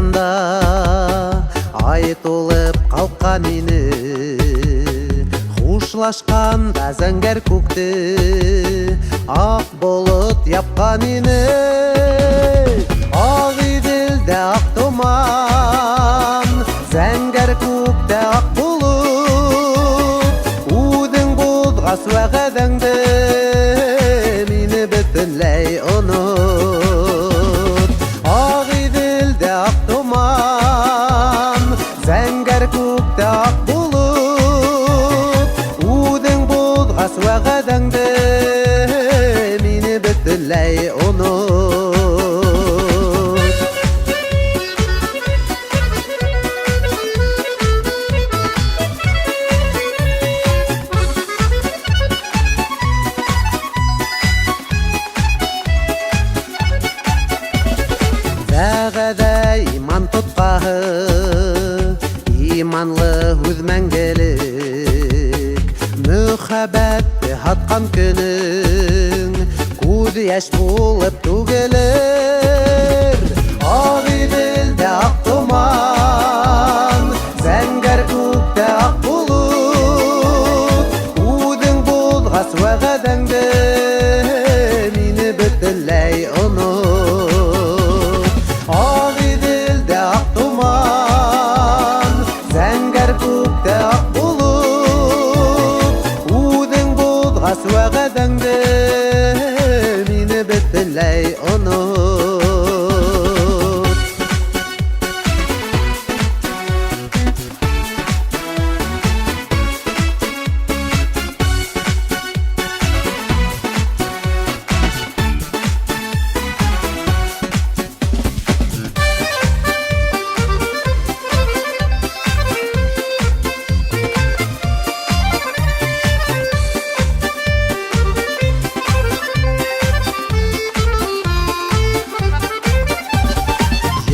аспанда ай толып қалқан ені, хушлашқанда зәңгәр көкті ақ бұлыт япқан ені. Ақ иделде ақ тұман, зәңгәр көкте ақ бұлыт, удың бұдғас вәғәдәңді мені бүтінләй ұныт. Ақ иделде ақ тұман, зәңгәр көкте ақ бұлыт, удың бұдғас вәғәдәңді мені бүтінләй ұныт. Вәғәдә иман тұтқаһы, иманлы һүҙ мәңгелек, мөхәббәтте һатҡан көнөң күҙ йәш булып түгелер. Ақ иделдә аҡ томан, зәңгәр күктә аҡ булып, үҙең булғас вәғәдәңде мине бөтөнләй онот. Ақ иделдә аҡ томан, зәңгәр күктә аҡ булып, үҙең булғас вәғәдәңде мине бөтөнләй онот.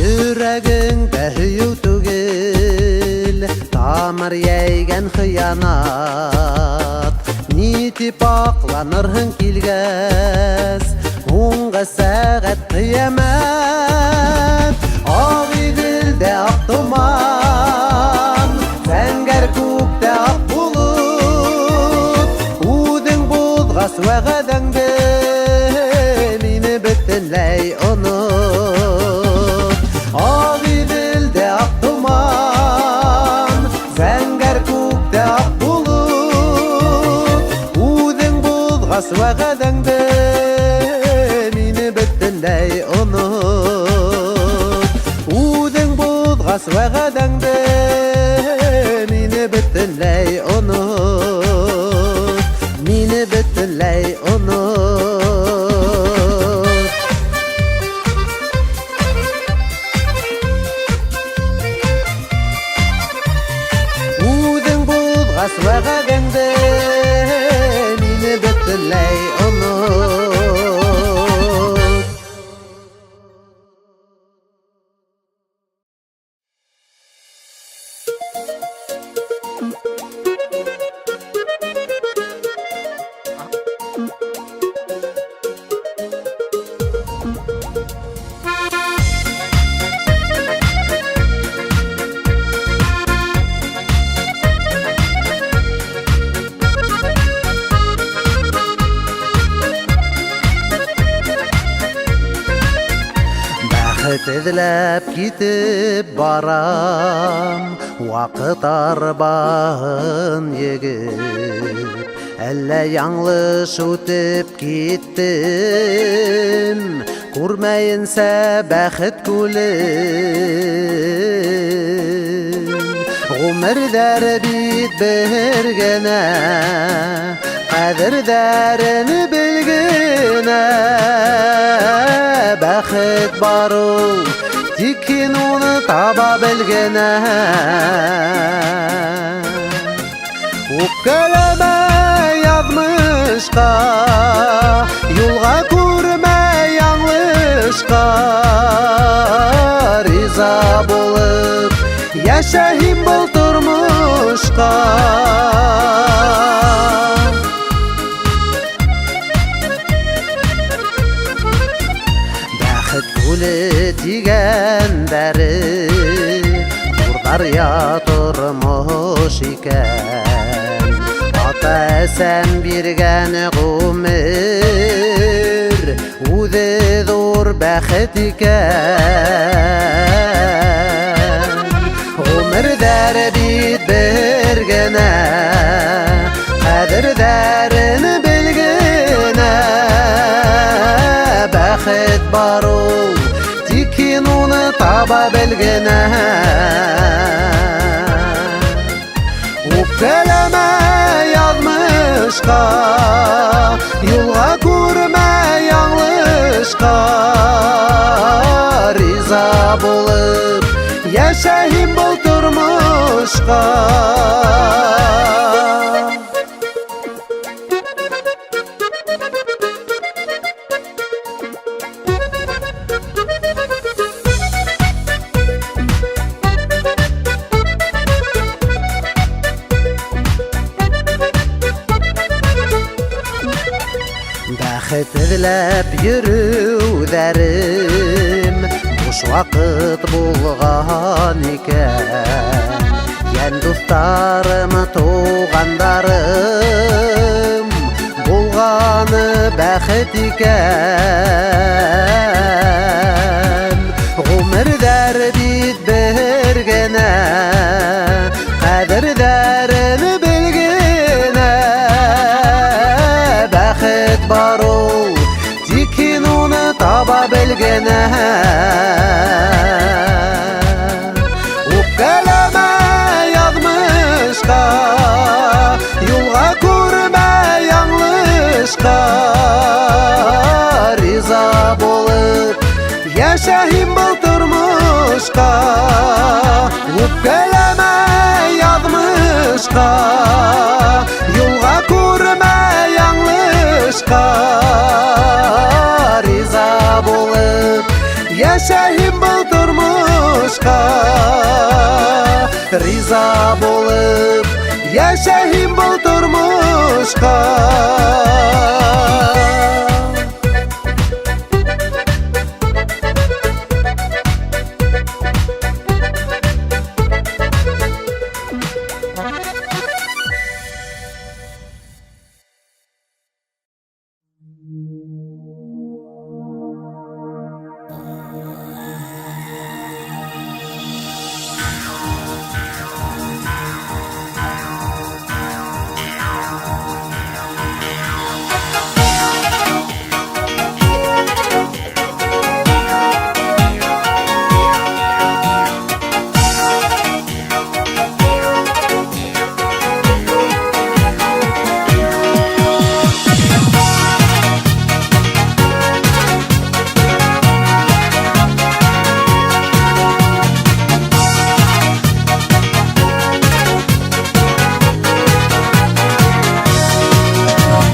Йөрәгеңдә һөйү түгел, тамыр йәйгән хыянат. Нитеп аҡланырһың килгәс, һуңғы сәғәт ҡиәмәт. Ақ иделдә аҡ томан, зәңгәр күктә аҡ булып, үҙең булғас вәғәдәңде мине бөтөнләй онот. Ақ иделдә аҡ томан, зәңгәр күктә аҡ булып, үҙең булғас вәғәдәңде мине бөтөнләй онот. Үҙең булғас вәғәдәңде мине бөтөнләй онот, мине бөтөнләй онот. Үҙең булғас вәғәдәңде мине бөтөнләй онот. Бәхет эҙләп китеп барам, ваҡыт арбаһын егеп, әллә яңлыш үтеп киттем, күрмәйенсә бәхет күлен. Ғүмерҙәр бит бер генә, ҡәҙерҙәрен бел генә. Бәхет бар ул, тик һин уны таба бел генә. Үпкәләмә яҙмышҡа, юлға күрмә яңлышҡа. Риза булып йәшә һин был тормошҡа. Бәхет күле тигендери Урдарья тұрмыш икен Ата әсән бирген ғүмер Үзе зор бәхет икен Ғүмердәр бит бер генә Қадірдәрін білгенә Бәхет бар ул тик уны таба белгенә Үпкәләмә язмышка Юлга күрмә яңлышка Риза булып яшәйм бұл тормышка Бәхет эзләп йөрүҙәрем буш ваҡыт булған икән Йән дуҫтарым, туғандарым булғаны бәхет икән Ғүмерҙәр бит бер генә ҡәҙерҙәрен белгенә Бәхет бар ул тик уны таба белгенә Үпкәләмә яҙмышка Юлға күрмә яңлышка Риза булып яшәйм был тормышка Үпкәләмә яҙмышка Юлға күрмә яңлышка Риза булып яшәйм был тормышка Риза булып яшәйм был тормышка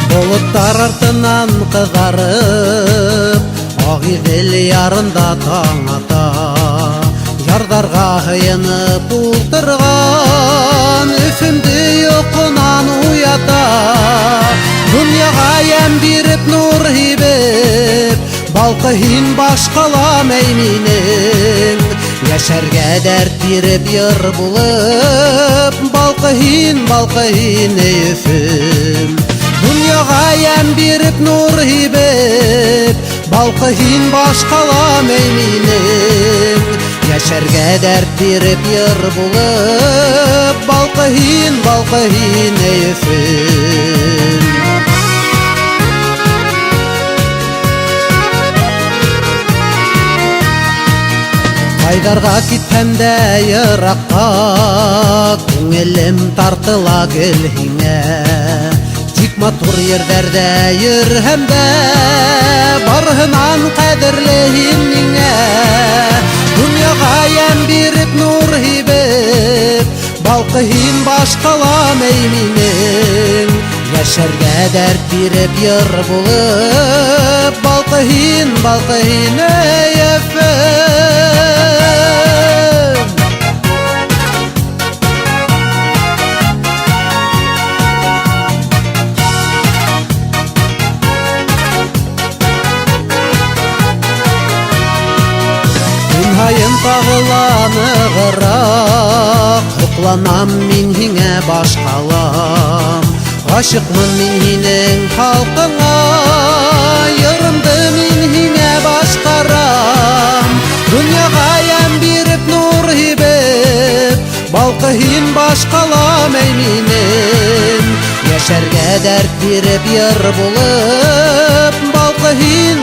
Болыттар артынан кызарып Ак Иҙел ярында таң ата Ярҙарға һыйынып ултырған Өфөмдө йоҡонан уята Донъяға йәм биреп нур һибеп Балҡы һин башҡалам әй минең Йәшәргә дәрт биреп йыр булып Балҡы һин әй Өфөм Донъяға йәм биреп нур һибеп Балҡы һин башҡалам әй минең Йәшәргә дәрт биреп йыр булып Балҡы һин әй Өфөм Ҡайҙарға китһәм дә йыраҡҡа Күңелем тартыла гел һиңә Тик матур ерҙәрҙә йөрһәм дә Барыһынан ҡәҙерле һин миңә Донъяға йәм биреп нур һибеп Балҡы һин башҡалам әй минең Йәшәргә дәрт биреп йыр булып Балҡы һин әй Өфөм тағыланығырақ, Құланам мен еңе башқалам. Ғашықмын мен еңнің халқыңа, Йырымды мен еңе башқарам. Дүнияға ям беріп нұр ебіп, Балқыйын башқалам әйменім. Яшәргә дәрт беріп йыр болып, Балқыйын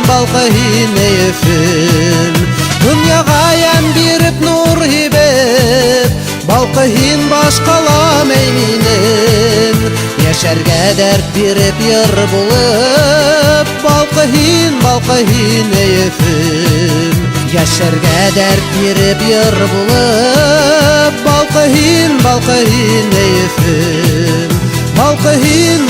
әйефім. Дүнияға ям беріп нұр ебіп, Балқыйын башқалам әйменім. Яшәргә дәрт беріп йыр болып, Балқыйын әйефім. Яшәргә дәрт беріп йыр болып, Балқыйын әйефім. Балқыйын